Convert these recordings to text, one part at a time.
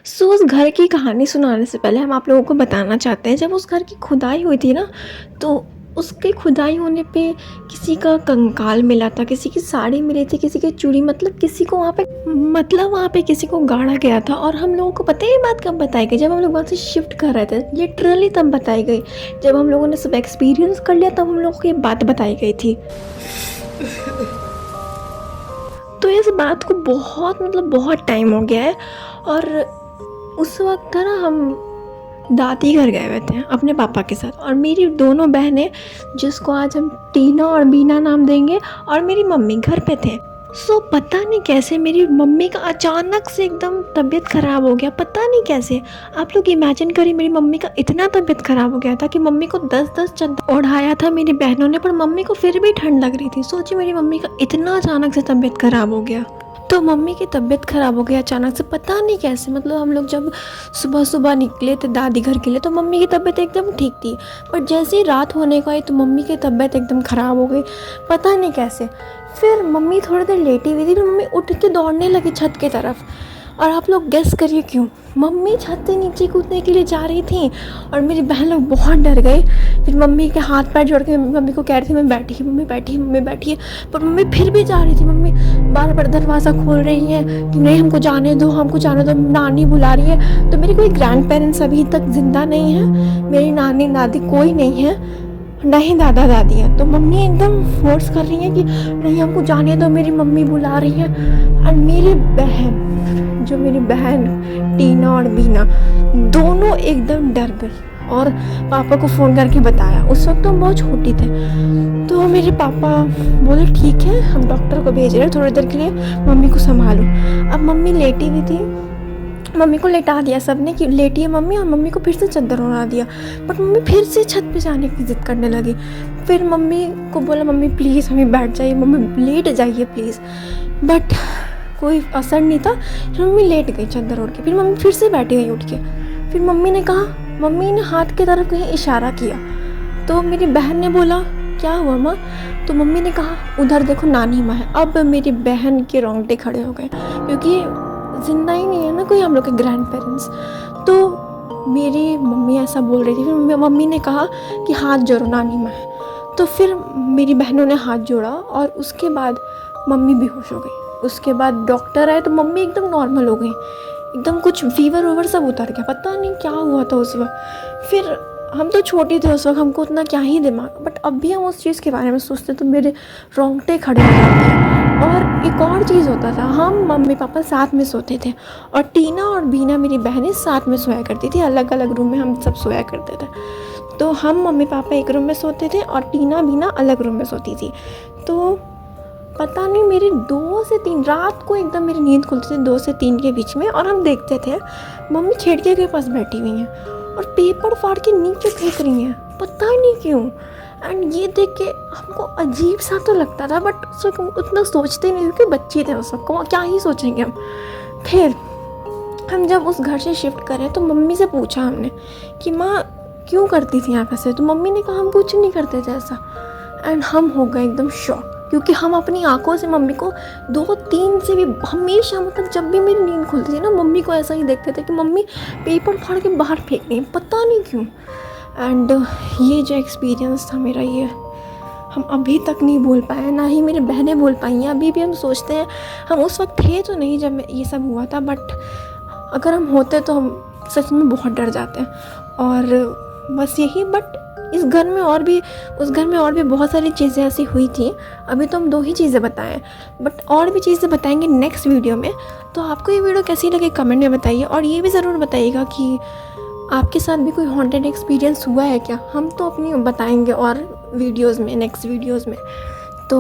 सो उस घर की कहानी सुनाने से पहले हम आप लोगों को बताना चाहते हैं, जब उस घर की खुदाई हुई थी ना, तो उसके खुदाई होने पे किसी का कंकाल मिला था, किसी की साड़ी मिली थी, किसी की चूड़ी, मतलब किसी को वहाँ पे किसी को गाड़ा गया था। और हम लोगों को पता है ये बात कब बताई गई? जब हम लोग वहाँ से शिफ्ट कर रहे थे, लिटरली तब बताई गई। जब हम लोगों ने सब एक्सपीरियंस कर लिया तब हम लोगों को ये बात बताई गई थी। तो इस बात को बहुत टाइम हो गया है। और उस वक्त ना हम दादी घर गए हुए थे अपने पापा के साथ, और मेरी दोनों बहनें, जिसको आज हम टीना और बीना नाम देंगे, और मेरी मम्मी घर पे थे। सो पता नहीं कैसे मेरी मम्मी का अचानक से एकदम तबीयत ख़राब हो गया, पता नहीं कैसे। आप लोग इमेजिन करिए, मेरी मम्मी का इतना तबीयत ख़राब हो गया था कि मम्मी को 10-10 चादर ओढ़ाया था मेरी बहनों ने, पर मम्मी को फिर भी ठंड लग रही थी। सोचिए मेरी मम्मी का इतना अचानक से तबीयत ख़राब हो गया। तो मम्मी की तबीयत ख़राब हो गई अचानक से, पता नहीं कैसे। मतलब हम लोग जब सुबह सुबह निकले थे दादी घर के लिए तो मम्मी की तबीयत एकदम ठीक थी, पर जैसे ही रात होने को आई तो मम्मी की तबीयत एकदम ख़राब हो गई, पता नहीं कैसे। फिर मम्मी थोड़ी देर लेटी हुई थी, फिर मम्मी उठ के दौड़ने लगी छत की तरफ। और आप लोग गेस करिए क्यों? मम्मी छत से नीचे कूदने के लिए जा रही थी और मेरी बहन लोग बहुत डर गए। फिर मम्मी के हाथ पैर जोड़ के मम्मी को कह रही थी, मम्मी बैठी है, पर मम्मी फिर भी जा रही थी। मम्मी बार बार दरवाज़ा खोल रही है कि नहीं, हमको जाने दो, नानी बुला रही है। तो मेरे कोई ग्रैंड पेरेंट्स अभी तक ज़िंदा नहीं है, मेरी नानी दादी कोई नहीं है, नहीं दादा दादी है। तो मम्मी एकदम फोर्स कर रही है कि नहीं हमको जाने दो, मेरी मम्मी बुला रही है। और मेरी बहन टीना और बीना दोनों एकदम डर गई और पापा को फ़ोन करके बताया। उस वक्त तो हम बहुत छोटी थे। तो मेरे पापा बोले ठीक है, हम डॉक्टर को भेज रहे हैं थोड़ी देर के लिए, मम्मी को संभालो। अब मम्मी लेटी हुई थी, मम्मी को लेटा दिया सबने कि लेटी है मम्मी, और मम्मी को फिर से चादर ओढ़ा दिया। बट मम्मी फिर से छत पे जाने की जिद करने लगी। फिर मम्मी को बोला मम्मी प्लीज़ हमें बैठ जाइए, मम्मी लेट जाइए प्लीज़। बट कोई असर नहीं था, फिर मम्मी लेट गई चादर ओढ़ के। फिर मम्मी फिर से बैठी गई उठ के। फिर मम्मी ने हाथ की तरफ कहीं इशारा किया। तो मेरी बहन ने बोला क्या हुआ माँ? तो मम्मी ने कहा उधर देखो नानी माँ है। अब मेरी बहन के रोंगटे खड़े हो गए, क्योंकि जिंदा ही नहीं है ना कोई हम लोग के ग्रैंड पेरेंट्स। तो मेरी मम्मी ऐसा बोल रही थी। फिर मम्मी ने कहा कि हाथ जोड़ो, नानी माँ है। तो फिर मेरी बहनों ने हाथ जोड़ा और उसके बाद मम्मी बेहोश हो गई। उसके बाद डॉक्टर आए तो मम्मी एकदम नॉर्मल हो गई, एकदम कुछ फीवर वूवर सब उतर गया, पता नहीं क्या हुआ था उस वक्त। फिर हम तो छोटे थे उस वक्त, हमको उतना क्या ही दिमाग, बट अब भी हम उस चीज़ के बारे में सोचते तो मेरे रोंगटे खड़े हो जाते हैं। और एक और चीज़ होता था, हम मम्मी पापा साथ में सोते थे, और टीना और बीना मेरी बहनें साथ में सोया करती थी, अलग अलग रूम में हम सब सोया करते थे। तो हम मम्मी पापा एक रूम में सोते थे और टीना बीना अलग रूम में सोती थी। तो पता नहीं मेरी 2 से 3 रात को एकदम मेरी नींद खुलती थी 2 से 3 के बीच में, और हम देखते थे मम्मी खिड़की के पास बैठी हुई हैं और पेपर फाड़ के नीचे फेंक रही हैं, पता नहीं क्यों। एंड ये देख के हमको अजीब सा तो लगता था, बट उस वक्त उतना सोचते नहीं क्योंकि बच्चे थे उस वक्त, क्या ही सोचेंगे हम। फिर हम जब उस घर से शिफ्ट करें तो मम्मी से पूछा हमने कि माँ क्यों करती थी यहाँ पे? तो मम्मी ने कहा हम कुछ नहीं करते थे ऐसा। एंड हम हो गए एकदम शॉक, क्योंकि हम अपनी आंखों से मम्मी को 2-3 से भी हमेशा, मतलब जब भी मेरी नींद खुलती थी ना, मम्मी को ऐसा ही देखते थे कि मम्मी पेपर फाड़ के बाहर फेंक रही है, पता नहीं क्यों। एंड ये जो एक्सपीरियंस था मेरा, ये हम अभी तक नहीं भूल पाए, ना ही मेरी बहनें भूल पाई हैं। अभी भी हम सोचते हैं, हम उस वक्त थे तो नहीं जब ये सब हुआ था, बट अगर हम होते तो हम सच में बहुत डर जाते हैं। और बस यही, बट उस घर में और भी बहुत सारी चीज़ें ऐसी हुई थी। अभी तो हम 2 ही चीज़ें बताएं, बट और भी चीज़ें बताएंगे नेक्स्ट वीडियो में। तो आपको ये वीडियो कैसी लगी कमेंट में बताइए, और ये भी ज़रूर बताइएगा कि आपके साथ भी कोई हॉन्टेड एक्सपीरियंस हुआ है क्या? हम तो अपनी बताएंगे और वीडियोज़ में, नेक्स्ट वीडियोज़ में। तो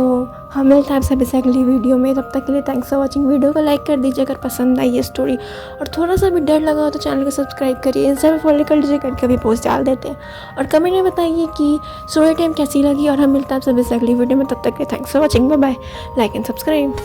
हम मिलते हैं आपसे अभी अगली वीडियो में। तब तक के लिए थैंक्स फॉर वॉचिंग। वीडियो को लाइक कर दीजिए अगर पसंद आई ये स्टोरी, और थोड़ा सा भी डर लगा हो तो चैनल को सब्सक्राइब करिए, इंस्टा पर फॉलो कर लीजिए, करके भी पोस्ट डाल देते हैं। और कमेंट में बताइए कि स्टोरी टाइम कैसी लगी, और हम मिलते हैं आपसे अभी अगली वीडियो में। तब तक के लिए thanks for watching, bye bye, like and subscribe.